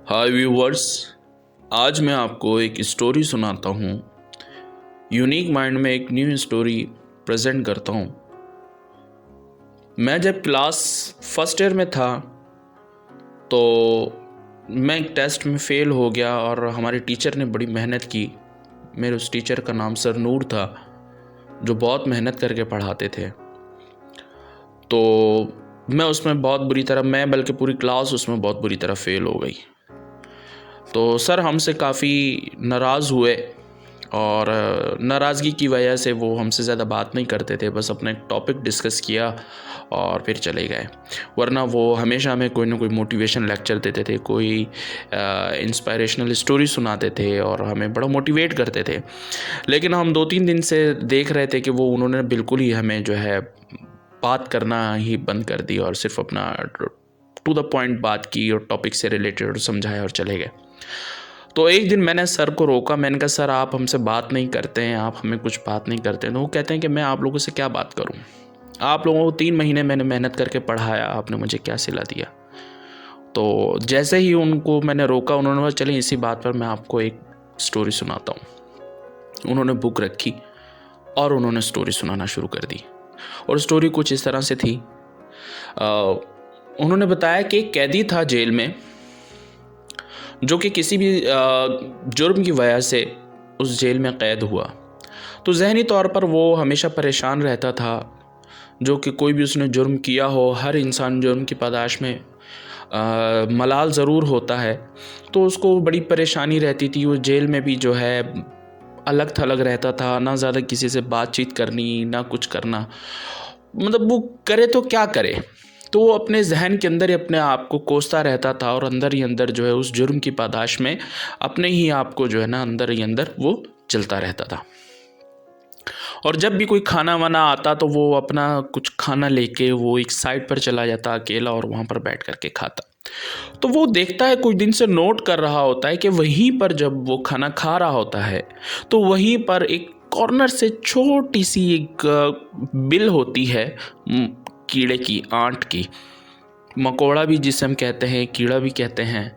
हाय viewers, आज मैं आपको एक स्टोरी सुनाता हूँ। यूनिक माइंड में एक न्यू स्टोरी प्रेजेंट करता हूँ। मैं जब क्लास फर्स्ट ईयर में था तो मैं एक टेस्ट में फ़ेल हो गया और हमारे टीचर ने बड़ी मेहनत की। मेरे उस टीचर का नाम सर नूर था, जो बहुत मेहनत करके पढ़ाते थे। तो मैं उसमें बहुत बुरी तरह, मैं बल्कि पूरी क्लास उसमें बहुत बुरी तरह फ़ेल हो गई। तो सर हमसे काफ़ी नाराज़ हुए और नाराज़गी की वजह से वो हमसे ज़्यादा बात नहीं करते थे, बस अपना एक टॉपिक डिस्कस किया और फिर चले गए। वरना वो हमेशा हमें कोई ना कोई मोटिवेशन लेक्चर देते थे, कोई इंस्पायरेशनल स्टोरी सुनाते थे और हमें बड़ा मोटिवेट करते थे। लेकिन हम 2-3 दिन से देख रहे थे कि वो उन्होंने बिल्कुल ही हमें जो है बात करना ही बंद कर दी और सिर्फ अपना टू द पॉइंट बात की और टॉपिक से रिलेटेड समझाया और चले गए। तो एक दिन मैंने सर को रोका। मैंने कहा, सर आप हमसे बात नहीं करते हैं, आप हमें कुछ बात नहीं करते हैं। तो वो कहते हैं कि मैं आप लोगों से क्या बात करूं, आप लोगों को 3 महीने मैंने मेहनत करके पढ़ाया, आपने मुझे क्या सिला दिया। तो जैसे ही उनको मैंने रोका, उन्होंने बोला चलें इसी बात पर मैं आपको एक स्टोरी सुनाता हूँ। उन्होंने बुक रखी और उन्होंने स्टोरी सुनाना शुरू कर दी। और स्टोरी कुछ इस तरह से थी। उन्होंने बताया कि एक कैदी था जेल में, जो कि किसी भी जुर्म की वजह से उस जेल में कैद हुआ। तो ज़हनी तौर पर वो हमेशा परेशान रहता था, जो कि कोई भी उसने जुर्म किया हो, हर इंसान जुर्म की पादाश में मलाल ज़रूर होता है। तो उसको बड़ी परेशानी रहती थी। वो जेल में भी जो है अलग थलग रहता था, ना ज़्यादा किसी से बातचीत करनी, ना कुछ करना। मतलब वो करे तो क्या करे। तो वो अपने जहन के अंदर ही अपने आप को कोसता रहता था और अंदर ही अंदर जो है उस जुर्म की पादाश में अपने ही आप को जो है ना अंदर ही अंदर वो चलता रहता था। और जब भी कोई खाना वाना आता तो वो अपना कुछ खाना लेके वो एक साइड पर चला जाता अकेला और वहाँ पर बैठ करके खाता। तो वो देखता है, कुछ दिन से नोट कर रहा होता है कि वहीं पर जब वो खाना खा रहा होता है तो वहीं पर एक कॉर्नर से छोटी सी एक बिल होती है, कीड़े की, आंट की, मकोड़ा भी जिसे हम कहते हैं, कीड़ा भी कहते हैं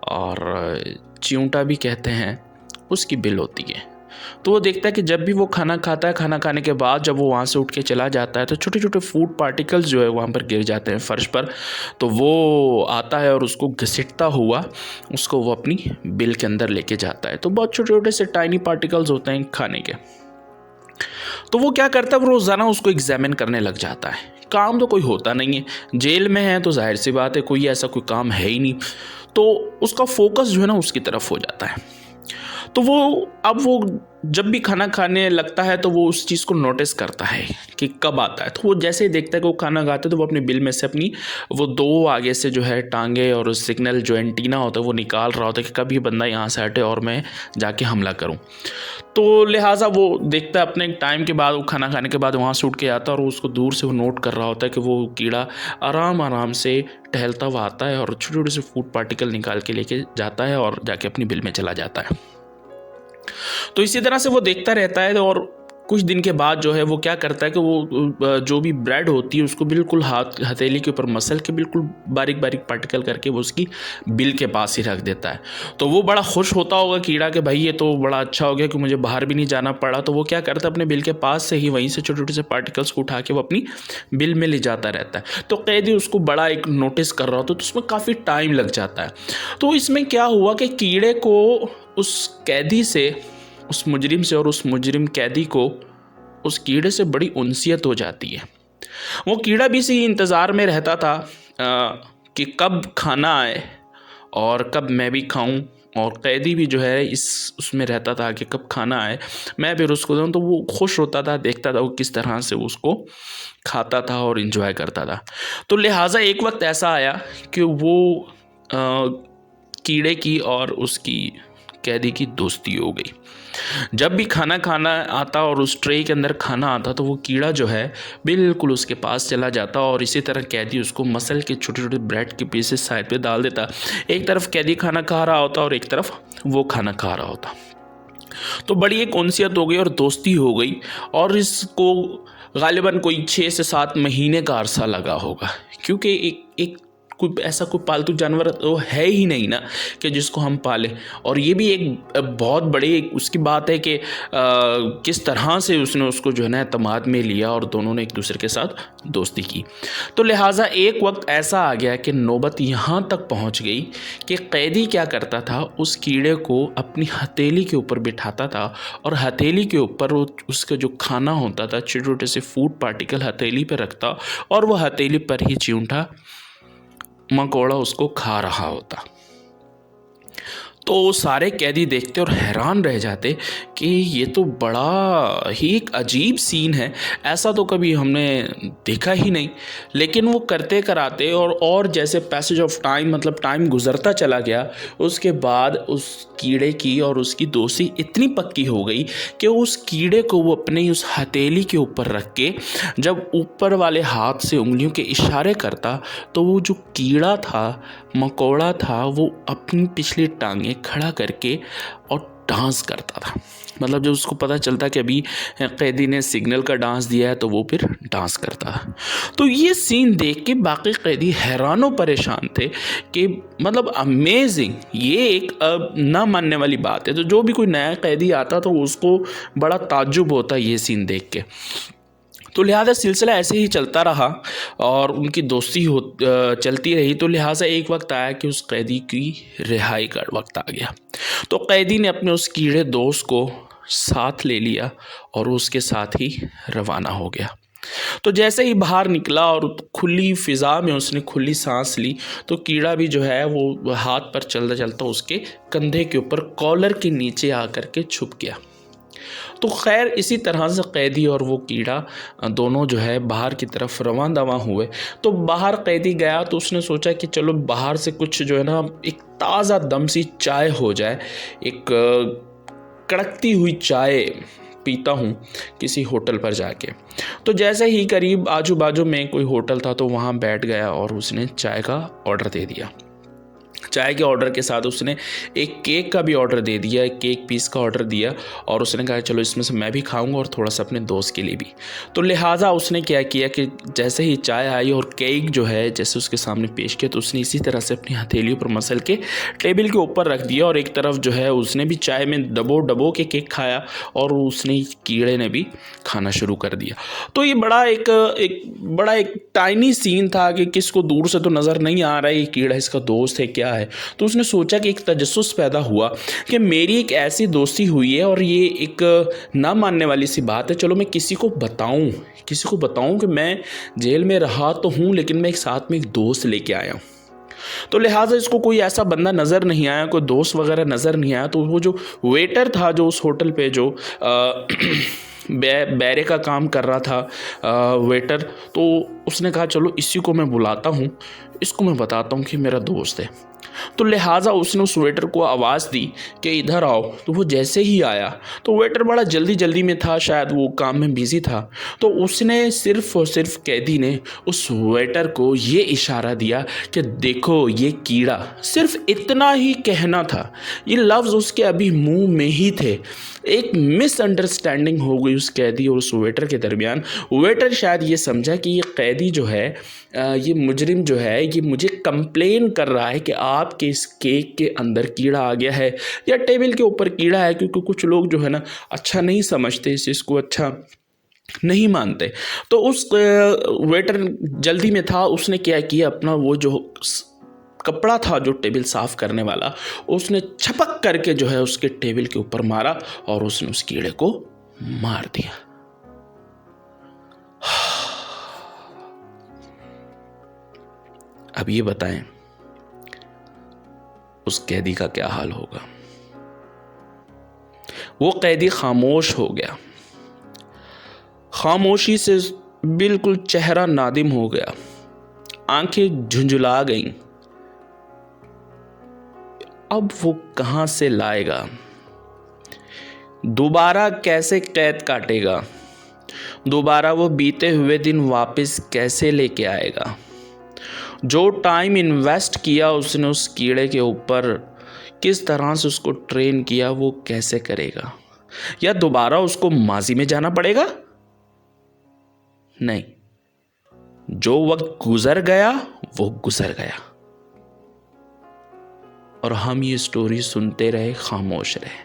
और चिऊंटा भी कहते हैं, उसकी बिल होती है। तो वो देखता है कि जब भी वो खाना खाता है, खाना खाने के बाद जब वो वहाँ से उठ के चला जाता है तो छोटे छोटे फूड पार्टिकल्स जो है वहाँ पर गिर जाते हैं फर्श पर। तो वो आता है और उसको घसीटता हुआ उसको वो अपनी बिल के अंदर लेके जाता है। तो बहुत छोटे छोटे से टाइनी पार्टिकल्स होते हैं खाने के। तो वो क्या करता है, वो रोज़ाना उसको एग्जामिन करने लग जाता है। काम तो कोई होता नहीं है, जेल में है तो जाहिर सी बात है कोई ऐसा कोई काम है ही नहीं। तो उसका फोकस जो है ना उसकी तरफ हो जाता है। तो वो जब भी खाना खाने लगता है तो वो उस चीज़ को नोटिस करता है कि कब आता है। तो वो जैसे ही देखता है कि वो खाना खाता है तो वो अपनी बिल में से अपनी वो 2 आगे से जो है टांगे और उस सिग्नल जो एंटीना होता है वो निकाल रहा होता है कि कभी बंदा यहाँ से हटे और मैं जाके हमला करूँ। तो लिहाजा वो देखता है अपने टाइम के बाद, वो खाना खाने के बाद वहाँ से उठ के आता है और उसको दूर से वो नोट कर रहा होता है कि वो कीड़ा आराम आराम से टहलता हुआ आता है और छोटे छोटे से फूड पार्टिकल निकाल के लेके जाता है और जाके अपनी बिल में चला जाता है। तो इसी तरह से वो देखता रहता है और कुछ दिन के बाद जो है वो क्या करता है कि वो जो भी ब्रेड होती है उसको बिल्कुल हथेली के ऊपर मसल के बिल्कुल बारीक बारीक पार्टिकल करके वो उसकी बिल के पास ही रख देता है। तो वो बड़ा खुश होता होगा कीड़ा कि भाई ये तो बड़ा अच्छा हो गया कि मुझे बाहर भी नहीं जाना पड़ा। तो वो क्या करता है, अपने बिल के पास से ही वहीं से छोटे छोटे से पार्टिकल्स को उठा के वो अपनी बिल में ले जाता रहता है। तो कैदी उसको बड़ा एक नोटिस कर रहा होता है, तो उसमें काफ़ी टाइम लग जाता है। तो इसमें क्या हुआ कि कीड़े को उस कैदी से, उस मुजरिम से, और उस मुजरिम कैदी को उस कीड़े से बड़ी उनसियत हो जाती है। वो कीड़ा भी इसी इंतज़ार में रहता था कि कब खाना आए और कब मैं भी खाऊं, और कैदी भी जो है उसमें रहता था कि कब खाना आए मैं फिर उसको दूं। तो वो खुश होता था, देखता था वो किस तरह से उसको खाता था और इन्जॉय करता था। तो लिहाजा एक वक्त ऐसा आया कि वो कीड़े की और उसकी कैदी की दोस्ती हो गई। जब भी खाना खाना आता और उस ट्रे के अंदर खाना आता तो वो कीड़ा जो है बिल्कुल उसके पास चला जाता और इसी तरह कैदी उसको मसल के छोटे छोटे ब्रेड के पीसेस साइड पे डाल देता। एक तरफ कैदी खाना खा रहा होता और एक तरफ वो खाना खा रहा होता। तो बड़ी एक उनसियत हो गई और दोस्ती हो गई और इसको गालिबन कोई 6 से 7 महीने का अरसा लगा होगा, क्योंकि एक कोई ऐसा कोई पालतू जानवर तो है ही नहीं ना कि जिसको हम पालें। और ये भी एक बहुत बड़ी उसकी बात है कि किस तरह से उसने उसको जो है ना एतमाद में लिया और दोनों ने एक दूसरे के साथ दोस्ती की। तो लिहाजा एक वक्त ऐसा आ गया कि नौबत यहाँ तक पहुँच गई कि कैदी क्या करता था, उस कीड़े को अपनी हथेली के ऊपर बिठाता था और हथेली के ऊपर वो उसका जो खाना होता था, छोटे छोटे से फूड पार्टिकल हथेली पर रखता और वह हथेली पर ही चिमटा मकोड़ा उसको खा रहा होता। तो सारे कैदी देखते और हैरान रह जाते कि ये तो बड़ा ही एक अजीब सीन है, ऐसा तो कभी हमने देखा ही नहीं। लेकिन वो करते कराते और जैसे पैसेज ऑफ टाइम, मतलब टाइम गुजरता चला गया, उसके बाद उस कीड़े की और उसकी दोस्ती इतनी पक्की हो गई कि उस कीड़े को वो अपने उस हथेली के ऊपर रख के जब ऊपर वाले हाथ से उंगलियों के इशारे करता तो वो जो कीड़ा था, मकोड़ा था, वो अपनी पिछली टांगें खड़ा करके और डांस करता था। मतलब जब उसको पता चलता कि अभी कैदी ने सिग्नल का डांस दिया है तो वो फिर डांस करता था। तो ये सीन देख के बाकी कैदी हैरानों परेशान थे कि मतलब अमेजिंग, ये एक ना मानने वाली बात है। तो जो भी कोई नया कैदी आता तो उसको बड़ा ताज्जुब होता ये सीन देख के। तो लिहाजा सिलसिला ऐसे ही चलता रहा और उनकी दोस्ती चलती रही। तो लिहाजा एक वक्त आया कि उस कैदी की रिहाई का वक्त आ गया। तो कैदी ने अपने उस कीड़े दोस्त को साथ ले लिया और उसके साथ ही रवाना हो गया। तो जैसे ही बाहर निकला और खुली फ़िज़ा में उसने खुली सांस ली तो कीड़ा भी जो है वो हाथ पर चलता चलता उसके कंधे के ऊपर कॉलर के नीचे आकर के छुप गया। तो खैर इसी तरह से कैदी और वो कीड़ा दोनों जो है बाहर की तरफ रवां दवां हुए। तो बाहर कैदी गया तो उसने सोचा कि चलो बाहर से कुछ जो है ना एक ताज़ा दम सी चाय हो जाए, एक कड़कती हुई चाय पीता हूँ किसी होटल पर जाके। तो जैसे ही करीब आजू बाजू में कोई होटल था तो वहाँ बैठ गया और उसने चाय का ऑर्डर दे दिया। चाय के ऑर्डर के साथ उसने एक केक का भी ऑर्डर दे दिया, एक केक पीस का ऑर्डर दिया और उसने कहा चलो इसमें से मैं भी खाऊंगा और थोड़ा सा अपने दोस्त के लिए भी। तो लिहाजा उसने क्या किया कि जैसे ही चाय आई और केक जो है जैसे उसके सामने पेश किया तो उसने इसी तरह से अपनी हथेलियों पर मसल के टेबल के ऊपर रख दिया और एक तरफ जो है उसने भी चाय में डबो के केक खाया और उसने कीड़े ने भी खाना शुरू कर दिया। तो ये बड़ा एक टाइनी सीन था कि किसको दूर से तो नज़र नहीं आ रहा है ये कीड़ा इसका दोस्त है क्या है। तो उसने सोचा कि एक तजस्सुस पैदा हुआ कि मेरी एक ऐसी दोस्ती हुई है और ये एक ना मानने वाली सी बात है, चलो मैं किसी को बताऊं कि मैं जेल में रहा तो हूं लेकिन मैं एक साथ में एक दोस्त लेके आया हूं। तो लिहाजा इसको कोई ऐसा बंदा नज़र नहीं आया, कोई दोस्त वगैरह नज़र नहीं आया। तो वो जो वेटर था जो उस होटल पे जो बैरे का काम कर रहा था वेटर, तो उसने कहा चलो इसी को मैं बुलाता हूँ, इसको मैं बताता हूँ कि मेरा दोस्त है। तो लिहाजा उसने उस वेटर को आवाज़ दी कि इधर आओ। तो वो जैसे ही आया तो वेटर बड़ा जल्दी में था, शायद वो काम में बिज़ी था। तो उसने सिर्फ़ और सिर्फ कैदी ने उस वेटर को ये इशारा दिया कि देखो ये कीड़ा, सिर्फ इतना ही कहना था। ये लफ्ज़ उसके अभी मुंह में ही थे। एक मिसअंडरस्टैंडिंग हो गई उस कैदी और उस वेटर के दरमियान। वेटर शायद ये समझा कि ये कैदी जो है, ये मुजरिम जो है, ये मुझे कंप्लेन कर रहा है कि आपके इस केक के अंदर कीड़ा आ गया है या टेबल के ऊपर कीड़ा है, क्योंकि कुछ लोग जो है ना अच्छा नहीं समझते, इस चीज़ को अच्छा नहीं मानते। तो उस वेटर जल्दी में था, उसने क्या किया, अपना वो जो कपड़ा था जो टेबल साफ़ करने वाला, उसने छपक करके जो है उसके टेबल के ऊपर मारा और उसने उस कीड़े को मार दिया। अब ये बताएं उस कैदी का क्या हाल होगा। वो कैदी खामोश हो गया, खामोशी से बिल्कुल चेहरा नादिम हो गया, आंखें झुंझुला गईं। अब वो कहां से लाएगा, दोबारा कैसे कैद काटेगा, दोबारा वो बीते हुए दिन वापस कैसे लेके आएगा। जो टाइम इन्वेस्ट किया उसने उस कीड़े के ऊपर, किस तरह से उसको ट्रेन किया, वो कैसे करेगा। या दोबारा उसको माजी में जाना पड़ेगा? नहीं, जो वक्त गुजर गया वो गुजर गया और हम ये स्टोरी सुनते रहे, खामोश रहे।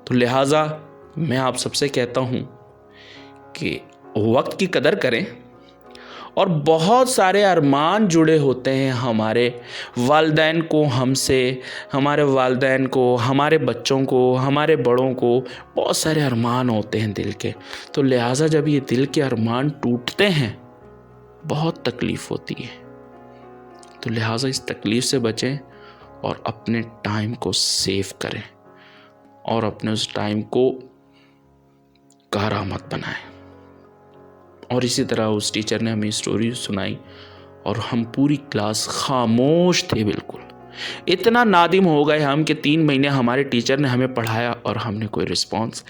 तो लिहाजा मैं आप सबसे कहता हूँ कि वक्त की कदर करें। और बहुत सारे अरमान जुड़े होते हैं हमारे वालिदैन को हमसे, हमारे वालिदैन को, हमारे बच्चों को, हमारे बड़ों को, बहुत सारे अरमान होते हैं दिल के। तो लिहाजा जब ये दिल के अरमान टूटते हैं बहुत तकलीफ़ होती है। तो लिहाजा इस तकलीफ़ से बचें और अपने टाइम को सेव करें और अपने उस टाइम को कारआमद बनाएं। और इसी तरह उस टीचर ने हमें स्टोरी सुनाई और हम पूरी क्लास खामोश थे बिल्कुल। इतना नादिम हो गए हम कि 3 महीने हमारे टीचर ने हमें पढ़ाया और हमने कोई रिस्पॉन्स